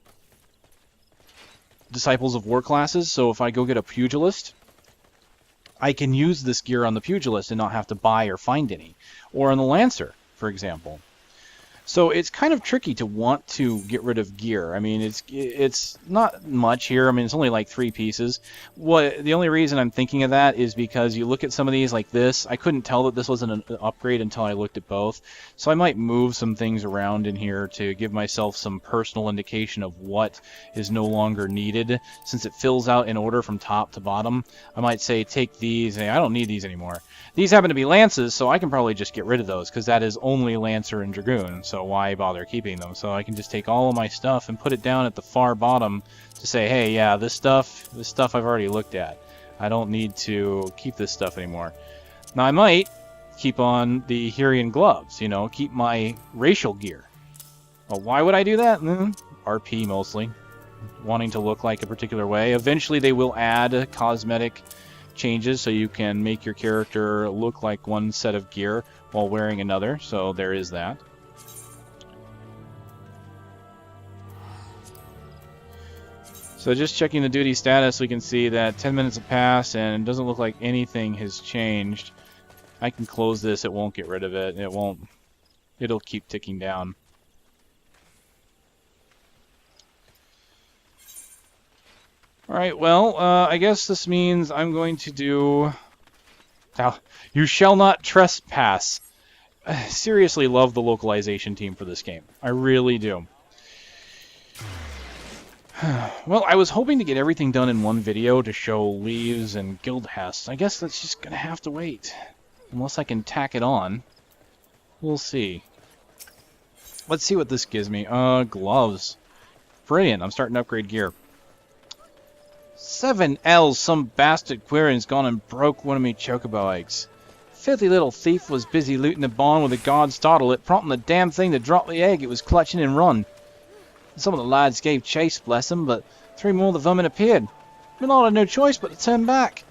Speaker 1: Disciples of War classes. So if I go get a Pugilist, I can use this gear on the Pugilist and not have to buy or find any. Or on the Lancer, for example. So it's kind of tricky to want to get rid of gear. I mean, it's not much here. I mean, it's only like 3 pieces. The only reason I'm thinking of that is because you look at some of these like this. I couldn't tell that this wasn't an upgrade until I looked at both. So I might move some things around in here to give myself some personal indication of what is no longer needed. Since it fills out in order from top to bottom, I might say take these. I don't need these anymore. These happen to be lances, so I can probably just get rid of those because that is only Lancer and Dragoon. So why bother keeping them? So I can just take all of my stuff and put it down at the far bottom to say, hey, yeah, this stuff I've already looked at. I don't need to keep this stuff anymore. Now I might keep on the Herian gloves, you know, keep my racial gear. Well, why would I do that? RP mostly. Wanting to look like a particular way. Eventually they will add cosmetic changes so you can make your character look like one set of gear while wearing another, so there is that. So just checking the duty status, we can see that 10 minutes have passed and it doesn't look like anything has changed. I can close this, it won't get rid of it, it'll keep ticking down. Alright, well, I guess this means I'm going to do... Now, you shall not trespass. I seriously love the localization team for this game. I really do. Well, I was hoping to get everything done in one video to show Leves and Guildhests. I guess that's just going to have to wait. Unless I can tack it on. We'll see. Let's see what this gives me. Gloves. Brilliant, I'm starting to upgrade gear. 7 L's, some bastard Quirin's gone and broke one of me chocobo eggs. Filthy little thief was busy looting the barn when the guard startled it, prompting the damn thing to drop the egg it was clutching and run. Some of the lads gave chase, bless them, but 3 more of the vermin appeared. My lord had no choice but to turn back.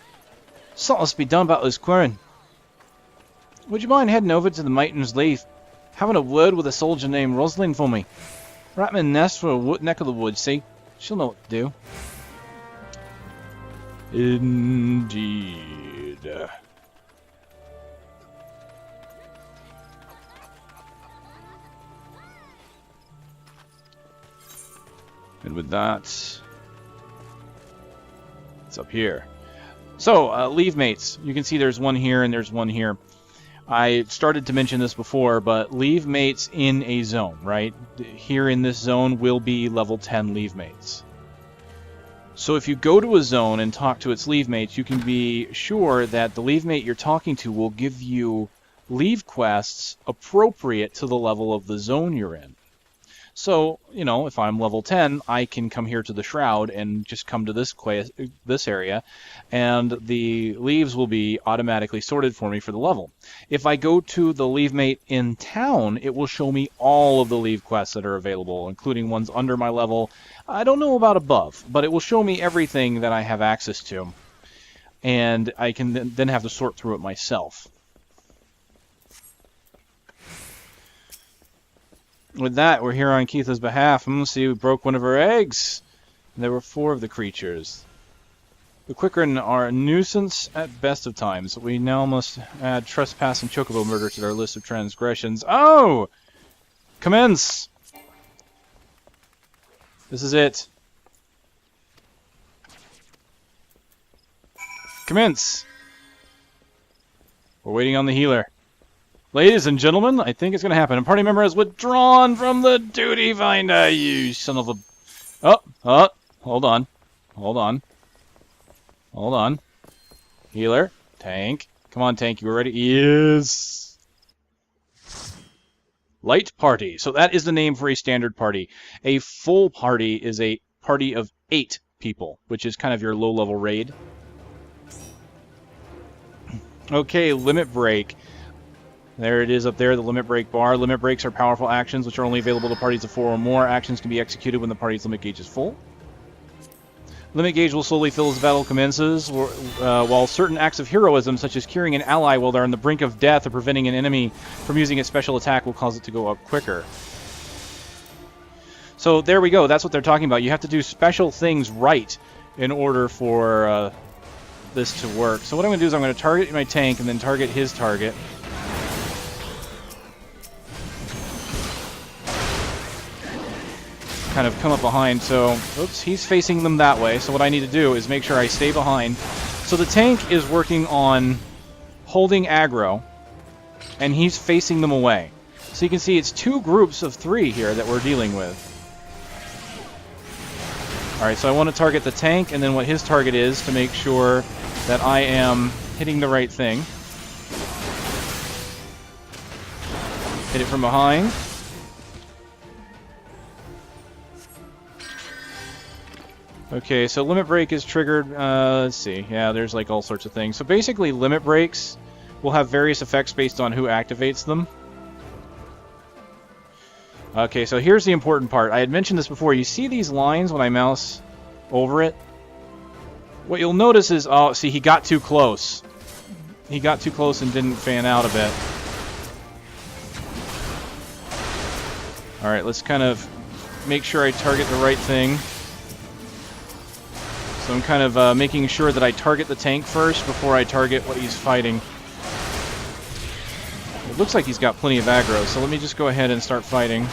Speaker 1: Something must be done about this Quirin. Would you mind heading over to the Matron's Leaf, having a word with a soldier named Rosalind for me? Wrap me a nest for a neck of the woods, see? She'll know what to do. Indeed. And with that, it's up here. So, Levemates. You can see there's one here and there's one here. I started to mention this before, but Levemates in a zone, right? Here in this zone will be level 10 Levemates. So if you go to a zone and talk to its Levemates, you can be sure that the Levemate you're talking to will give you Levequests appropriate to the level of the zone you're in. So, you know, if I'm level 10, I can come here to the Shroud and just come to this area, and the Leves will be automatically sorted for me for the level. If I go to the Levemate in town, it will show me all of the Levequests that are available, including ones under my level. I don't know about above, but it will show me everything that I have access to, and I can then have to sort through it myself. With that, we're here on Keitha's behalf. See, we broke one of her eggs. There were 4 of the creatures. The Quirin are a nuisance at best of times. We now must add trespass and chocobo murder to our list of transgressions. Oh! Commence! This is it. Commence! We're waiting on the healer. Ladies and gentlemen, I think it's going to happen. A party member has withdrawn from the duty finder, you son of a... Oh, hold on. Hold on. Hold on. Healer. Tank. Come on, Tank, you ready? Yes. Light party. So that is the name for a standard party. A full party is a party of 8 people, which is kind of your low-level raid. Okay, limit break. There it is up there, the limit break bar. Limit breaks are powerful actions which are only available to parties of 4 or more. Actions can be executed when the party's limit gauge is full. Limit gauge will slowly fill as the battle commences, while certain acts of heroism, such as curing an ally while they're on the brink of death or preventing an enemy from using its special attack, will cause it to go up quicker. So there we go, that's what they're talking about. You have to do special things right in order for this to work. So what I'm going to do is I'm going to target my tank and then target his target. Kind of come up behind, so oops, he's facing them that way, so what I need to do is make sure I stay behind. So the tank is working on holding aggro, and he's facing them away. So you can see it's 2 groups of 3 here that we're dealing with. Alright, so I want to target the tank, and then what his target is to make sure that I am hitting the right thing. Hit it from behind. Okay, so limit break is triggered, let's see, yeah, there's like all sorts of things. So basically limit breaks will have various effects based on who activates them. Okay, so here's the important part. I had mentioned this before. You see these lines when I mouse over it? What you'll notice is, oh, see, he got too close. He got too close and didn't fan out a bit. Alright, let's kind of make sure I target the right thing. So I'm kind of making sure that I target the tank first before I target what he's fighting. It looks like he's got plenty of aggro, so let me just go ahead and start fighting.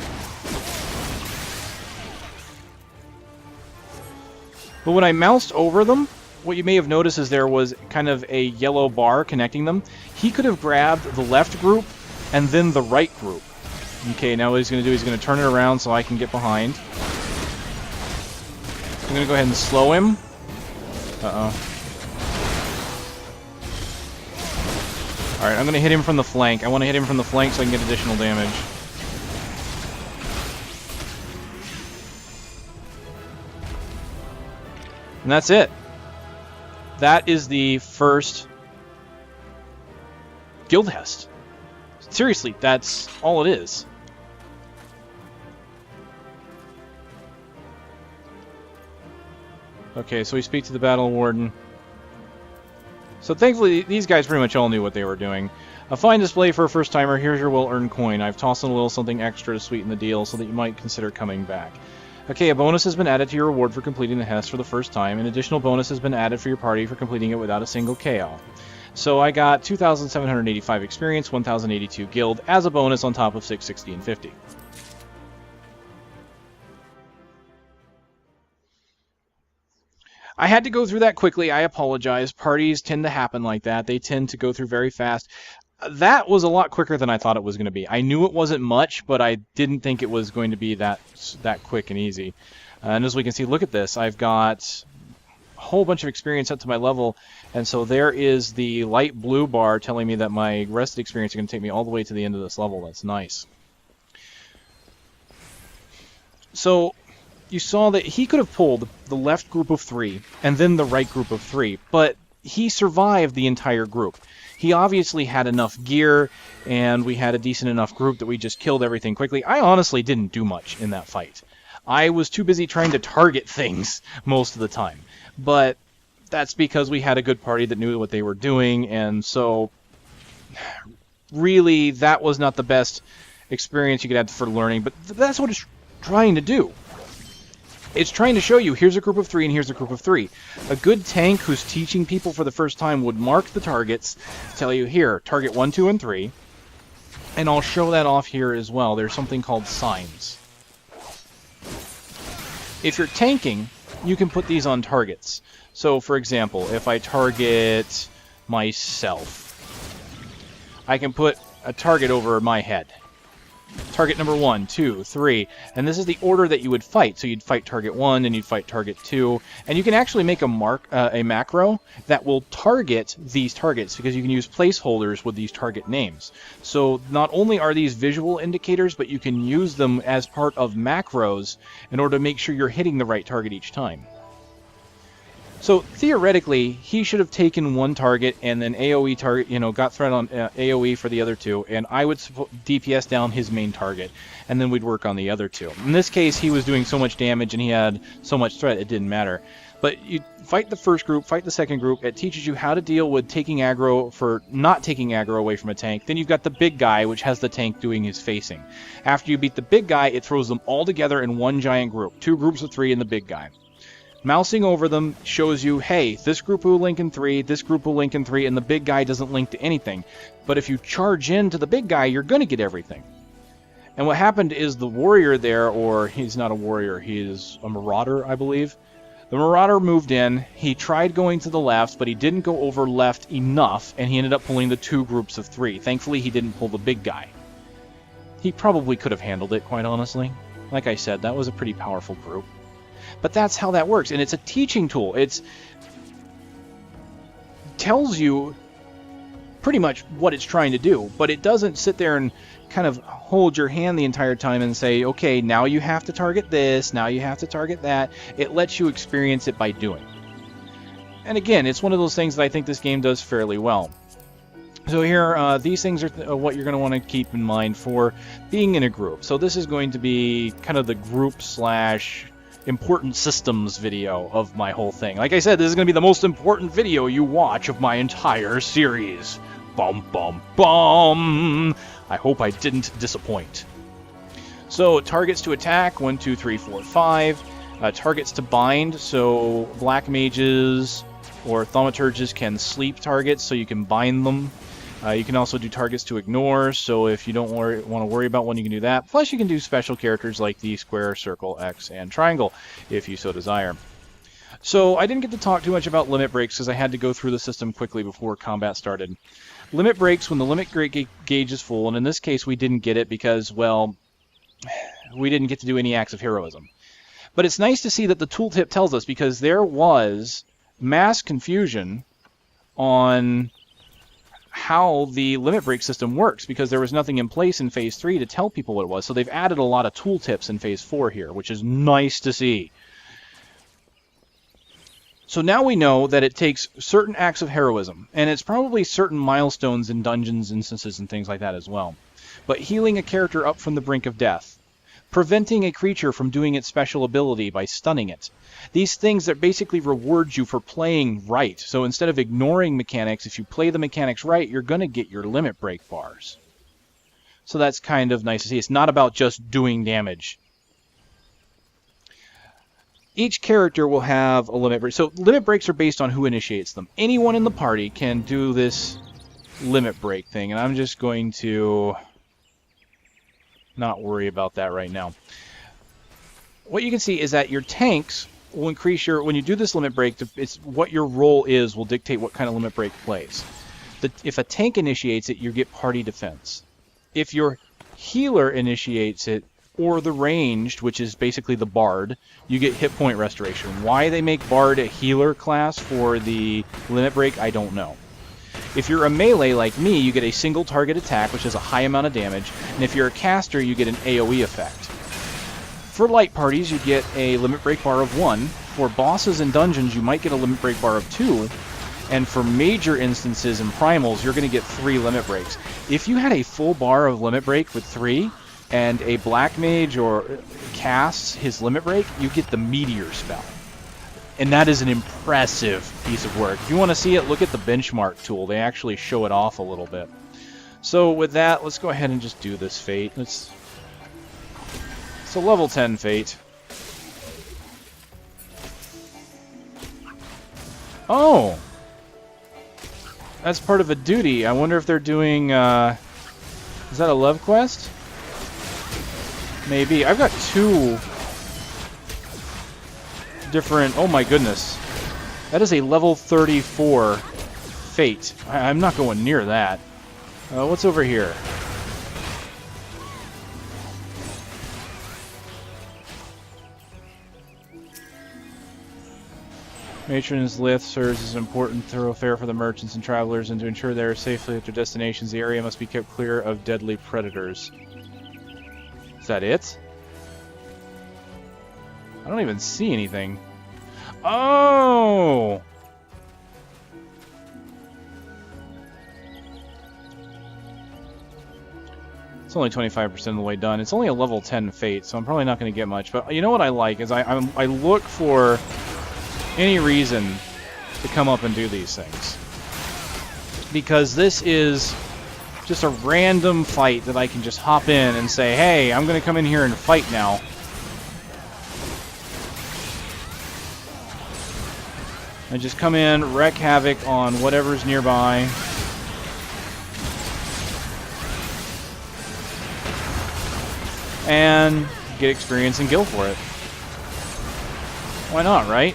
Speaker 1: But when I moused over them, what you may have noticed is there was kind of a yellow bar connecting them. He could have grabbed the left group and then the right group. Okay, now what he's going to do is he's going to turn it around so I can get behind. I'm going to go ahead and slow him. Uh-oh. Alright, I'm going to hit him from the flank. I want to hit him from the flank so I can get additional damage. And that's it. That is the first Guildhest. Seriously, that's all it is. Okay, so we speak to the Battle Warden. So thankfully, these guys pretty much all knew what they were doing. A fine display for a first-timer. Here's your well-earned coin. I've tossed in a little something extra to sweeten the deal so that you might consider coming back. Okay, a bonus has been added to your reward for completing the Hest for the first time. An additional bonus has been added for your party for completing it without a single KO. So I got 2,785 experience, 1,082 guild, as a bonus on top of 660 and 50. I had to go through that quickly. I apologize. Parties tend to happen like that. They tend to go through very fast. That was a lot quicker than I thought it was going to be. I knew it wasn't much, but I didn't think it was going to be that quick and easy. And as we can see, look at this. I've got a whole bunch of experience up to my level, and so there is the light blue bar telling me that my rested experience is going to take me all the way to the end of this level. That's nice. So you saw that he could have pulled the left group of 3 and then the right group of 3, but he survived the entire group. He obviously had enough gear, and we had a decent enough group that we just killed everything quickly. I honestly didn't do much in that fight. I was too busy trying to target things most of the time. But that's because we had a good party that knew what they were doing, and so really that was not the best experience you could have for learning, but that's what it's trying to do. It's trying to show you, here's a group of 3 and here's a group of 3. A good tank who's teaching people for the first time would mark the targets, tell you, here, target 1, 2, and 3. And I'll show that off here as well. There's something called signs. If you're tanking, you can put these on targets. So, for example, if I target myself, I can put a target over my head. target number 1, 2, 3, and this is the order that you would fight. So you'd fight target 1, and you'd fight target 2, and you can actually make a macro that will target these targets because you can use placeholders with these target names. So not only are these visual indicators, but you can use them as part of macros in order to make sure you're hitting the right target each time. So theoretically, he should have taken one target and then AoE target, got threat on AoE for the other two, and I would DPS down his main target, and then we'd work on the other two. In this case, he was doing so much damage and he had so much threat, it didn't matter. But you fight the first group, fight the second group, it teaches you how to deal with taking aggro for not taking aggro away from a tank. Then you've got the big guy, which has the tank doing his facing. After you beat the big guy, it throws them all together in one giant group. 2 groups of 3 in the big guy. Mousing over them shows you, hey, this group will link in 3, this group will link in 3, and the big guy doesn't link to anything. But if you charge into the big guy, you're going to get everything. And what happened is the warrior there, or he's not a warrior, he is a marauder, I believe. The marauder moved in, he tried going to the left, but he didn't go over left enough, and he ended up pulling the 2 groups of 3. Thankfully, he didn't pull the big guy. He probably could have handled it, quite honestly. Like I said, that was a pretty powerful group. But that's how that works, and it's a teaching tool. It tells you pretty much what it's trying to do, but it doesn't sit there and kind of hold your hand the entire time and say, okay, now you have to target this, now you have to target that. It lets you experience it by doing. And again, it's one of those things that I think this game does fairly well. So here, these things are what you're going to want to keep in mind for being in a group. So this is going to be kind of the group / important systems video of my whole thing. Like I said, this is going to be the most important video you watch of my entire series. Bum, bum, bum! I hope I didn't disappoint. So, targets to attack, 1, 2, 3, 4, 5. Targets to bind, so black mages or thaumaturges can sleep targets, so you can bind them. You can also do targets to ignore, so if you don't want to worry about one, you can do that. Plus, you can do special characters like the square, circle, X, and triangle, if you so desire. So, I didn't get to talk too much about limit breaks because I had to go through the system quickly before combat started. Limit breaks when the limit gauge is full, and in this case, we didn't get it because, well, we didn't get to do any acts of heroism. But it's nice to see that the tooltip tells us, because there was mass confusion on how the limit break system works, because there was nothing in place in Phase 3 to tell people what it was. So they've added a lot of tooltips in Phase 4 here, which is nice to see. So now we know that it takes certain acts of heroism, and it's probably certain milestones in dungeons, instances, and things like that as well. But healing a character up from the brink of death, preventing a creature from doing its special ability by stunning it. These things that basically reward you for playing right. So instead of ignoring mechanics, if you play the mechanics right, you're going to get your limit break bars. So that's kind of nice to see. It's not about just doing damage. Each character will have a limit break. So limit breaks are based on who initiates them. Anyone in the party can do this limit break thing, and I'm just going to not worry about that right now. What you can see is that your tanks will increase your, when you do this limit break, it's what your role is will dictate what kind of limit break plays. If a tank initiates it, you get party defense. If your healer initiates it, or the ranged, which is basically the bard, you get hit point restoration. Why they make bard a healer class for the limit break, I don't know. If you're a melee like me, you get a single target attack, which has a high amount of damage, and if you're a caster, you get an AoE effect. For light parties, you get a limit break bar of 1. For bosses and dungeons, you might get a limit break bar of 2. And for major instances and primals, you're going to get 3 limit breaks. If you had a full bar of limit break with 3, and a black mage or casts his limit break, you get the meteor spell. And that is an impressive piece of work. If you want to see it, look at the benchmark tool. They actually show it off a little bit. So with that, let's go ahead and just do this fate. It's a level 10 fate. Oh! That's part of a duty. I wonder if they're doing, is that a Levequest? Maybe. I've got 2 different... Oh my goodness. That is a level 34 fate. I'm not going near that. What's over here?
Speaker 2: Matron's Lethe serves as an important thoroughfare for the merchants and travelers, and to ensure they are safely at their destinations, the area must be kept clear of deadly predators. Is that it? I don't even see anything. Oh! It's only 25% of the way done. It's only a level 10 fate, so I'm probably not going to get much. But you know what I like is I look for any reason to come up and do these things. Because this is just a random fight that I can just hop in and say, hey, I'm going to come in here and fight now. And just come in, wreak havoc on whatever's nearby. And get experience and guild for it. Why not, right?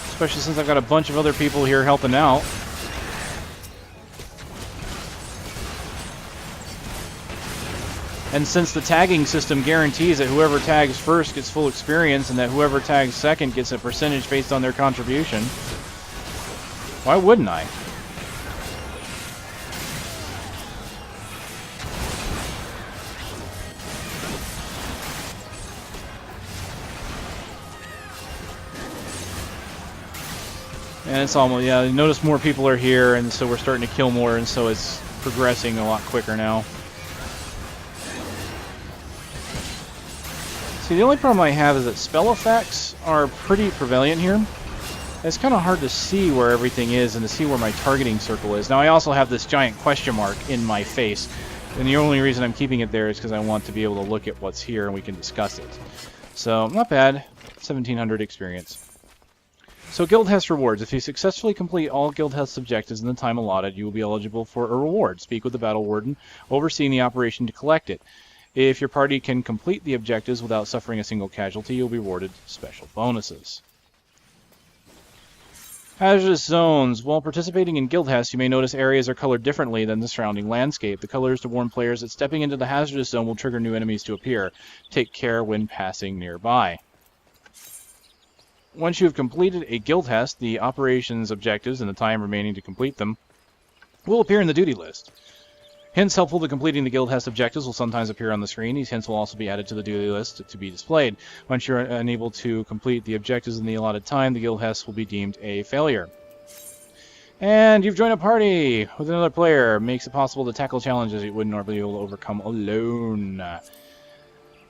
Speaker 2: Especially since I've got a bunch of other people here helping out. And since the tagging system guarantees that whoever tags first gets full experience and that whoever tags second gets a percentage based on their contribution, why wouldn't I? And it's almost, yeah, notice more people are here, and so we're starting to kill more, and so it's progressing a lot quicker now. See, the only problem I have is that spell effects are pretty prevalent here. It's kind of hard to see where everything is and to see where my targeting circle is. Now, I also have this giant question mark in my face, and the only reason I'm keeping it there is because I want to be able to look at what's here and we can discuss it. So, not bad. 1,700 experience. So, Guildhest rewards. If you successfully complete all Guildhest objectives in the time allotted, you will be eligible for a reward. Speak with the Battle Warden, overseeing the operation to collect it. If your party can complete the objectives without suffering a single casualty, you'll be awarded special bonuses. Hazardous zones. While participating in Guildhest, you may notice areas are colored differently than the surrounding landscape. The color is to warn players that stepping into the hazardous zone will trigger new enemies to appear. Take care when passing nearby. Once you have completed a Guildhest, the operations objectives and the time remaining to complete them will appear in the duty list. Hints helpful to completing the Guildhest objectives will sometimes appear on the screen. These hints will also be added to the duty list to be displayed. Once you're unable to complete the objectives in the allotted time, the Guildhest will be deemed a failure. And you've joined a party with another player. Makes it possible to tackle challenges you wouldn't normally be able to overcome alone.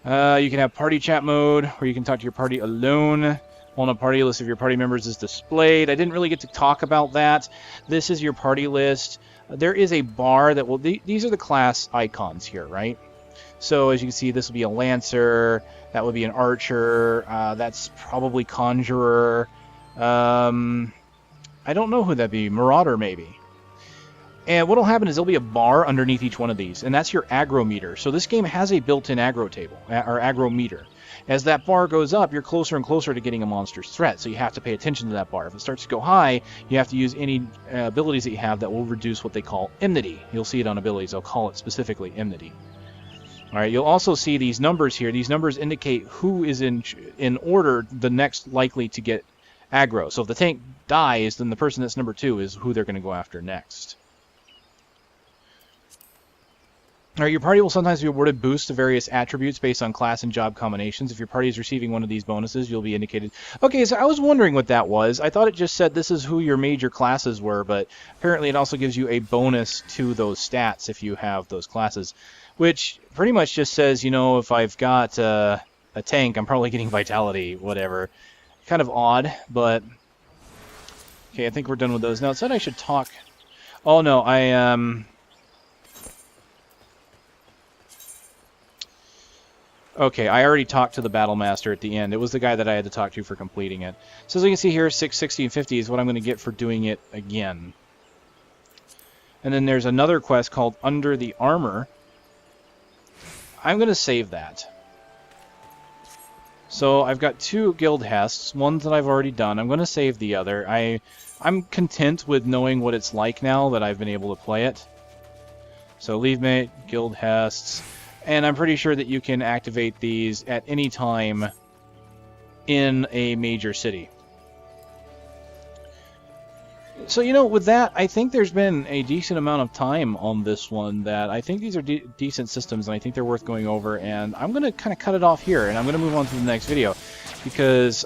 Speaker 2: You can have party chat mode, where you can talk to your party alone. On a party list of your party members is displayed. I didn't really get to talk about that. This is your party list. There is a bar that will... These are the class icons here, right? So as you can see, this will be a Lancer. That would be an Archer. That's probably Conjurer. I don't know who that'd be. Marauder, maybe. And what will happen is there'll be a bar underneath each one of these, and that's your aggro meter. So this game has a built-in aggro table, or aggro meter. As that bar goes up, you're closer and closer to getting a monster's threat, so you have to pay attention to that bar. If it starts to go high, you have to use any abilities that you have that will reduce what they call enmity. You'll see it on abilities. I'll call it specifically enmity. All right, you'll also see these numbers here. These numbers indicate who is in order the next likely to get aggro. So if the tank dies, then the person that's number 2 is who they're going to go after next. All right, your party will sometimes be awarded boosts to various attributes based on class and job combinations. If your party is receiving one of these bonuses, you'll be indicated... Okay, so I was wondering what that was. I thought it just said this is who your major classes were, but apparently it also gives you a bonus to those stats if you have those classes, which pretty much just says, you know, if I've got a tank, I'm probably getting vitality, whatever. Kind of odd, but... Okay, I think we're done with those. Now, it said I should talk... Oh, no, Okay, I already talked to the Battle Master at the end. It was the guy that I had to talk to for completing it. So as you can see here, 6, 60, and 50 is what I'm going to get for doing it again. And then there's another quest called Under the Armor. I'm going to save that. So I've got 2 Guildhests, one that I've already done. I'm going to save the other. I'm content with knowing what it's like now that I've been able to play it. So Levemate, Guildhests... And I'm pretty sure that you can activate these at any time in a major city.
Speaker 1: So, you know, with that, I think there's been a decent amount of time on this one that I think these are decent systems, and I think they're worth going over, and I'm going to kind of cut it off here, and I'm going to move on to the next video, because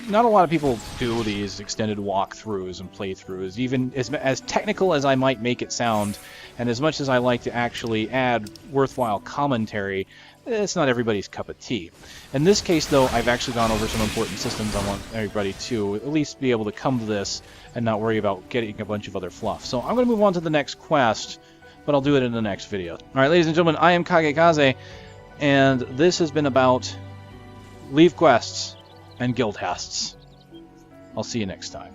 Speaker 1: not a lot of people do these extended walkthroughs and playthroughs, even as technical as I might make it sound, and as much as I like to actually add worthwhile commentary, it's not everybody's cup of tea. In this case, though, I've actually gone over some important systems I want everybody to at least be able to come to this and not worry about getting a bunch of other fluff. So I'm going to move on to the next quest, but I'll do it in the next video. Alright, ladies and gentlemen, I am KageKaze, and this has been about Levequests and Guildhests. I'll see you next time.